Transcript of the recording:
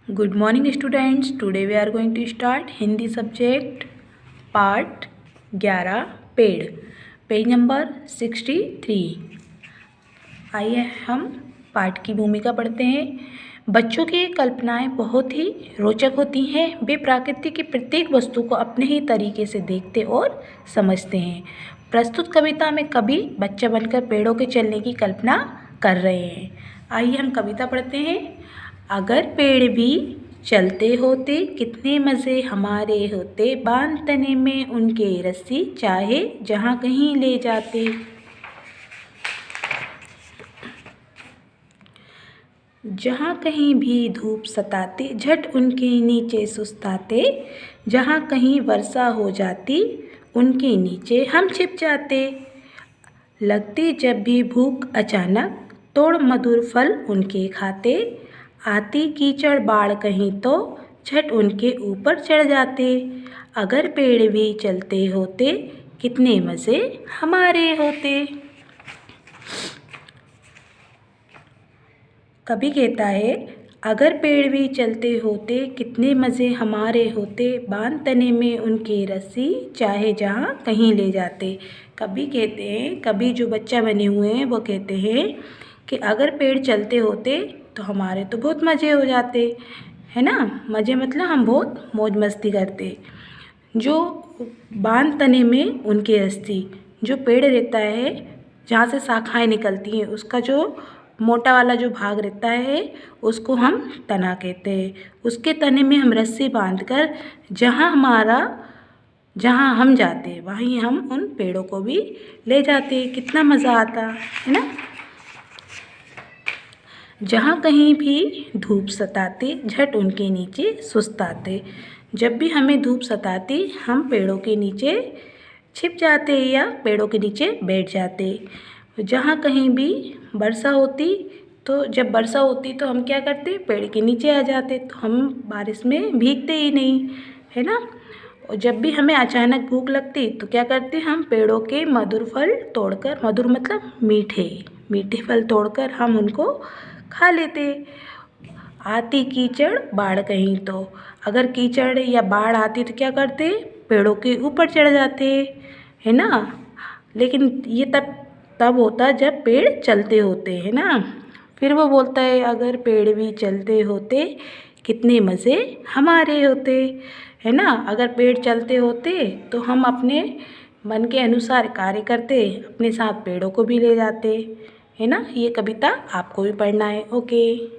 Good morning students. Today we are going to start Hindi subject part 11 page number 63। आइए हम पाठ की भूमिका पढ़ते हैं। बच्चों की कल्पनाएं बहुत ही रोचक होती हैं। वे प्रकृति की प्रत्येक वस्तु को अपने ही तरीके से देखते और समझते हैं। प्रस्तुत कविता में कवि बच्चा बनकर पेड़ों के चलने की कल्पना कर रहे हैं। आइए हम कविता पढ़ते हैं। अगर पेड़ भी चलते होते कितने मज़े हमारे होते, बांध तने में उनके रस्सी चाहे जहाँ कहीं ले जाते। जहाँ कहीं भी धूप सताते झट उनके नीचे सुस्ताते, जहाँ कहीं वर्षा हो जाती उनके नीचे हम छिप जाते। लगती जब भी भूख अचानक तोड़ मधुर फल उनके खाते, आती कीचड़ बाढ़ कहीं तो झट उनके ऊपर चढ़ जाते। अगर पेड़ भी चलते होते कितने मज़े हमारे होते। कवि कहता है अगर पेड़ भी चलते होते कितने मज़े हमारे होते, बांध तने में उनके रस्सी चाहे जहाँ कहीं ले जाते। कवि कहते हैं, कवि जो बच्चा बने हुए हैं वो कहते हैं कि अगर पेड़ चलते होते तो हमारे तो बहुत मज़े हो जाते, है ना। मज़े मतलब हम बहुत मौज मस्ती करते। जो बांध तने में उनके रस्सी, जो पेड़ रहता है जहाँ से शाखाएँ निकलती हैं उसका जो मोटा वाला जो भाग रहता है उसको हम तना कहते हैं। उसके तने में हम रस्सी बांधकर जहाँ हम जाते वहीं हम उन पेड़ों को भी ले जाते। कितना मज़ा आता है ना। जहाँ कहीं भी धूप सताती झट उनके नीचे सुस्ताते। जब भी हमें धूप सताती हम पेड़ों के नीचे छिप जाते या पेड़ों के नीचे बैठ जाते। जहाँ कहीं भी वर्षा होती तो जब वर्षा होती तो हम क्या करते, पेड़ के नीचे आ जाते, तो हम बारिश में भीगते ही नहीं, है ना। और जब भी हमें अचानक भूख लगती तो क्या करते, हम पेड़ों के मधुर फल तोड़कर, मधुर मतलब मीठे फल तोड़कर हम उनको खा लेते। आती कीचड़ बाढ़ कहीं तो, अगर कीचड़ या बाढ़ आती तो क्या करते, पेड़ों के ऊपर चढ़ जाते, है ना। लेकिन ये तब होता जब पेड़ चलते होते, है ना। फिर वो बोलता है अगर पेड़ भी चलते होते कितने मज़े हमारे होते, है ना। अगर पेड़ चलते होते तो हम अपने मन के अनुसार कार्य करते, अपने साथ पेड़ों को भी ले जाते, है ना। ये कविता आपको भी पढ़ना है। ओके।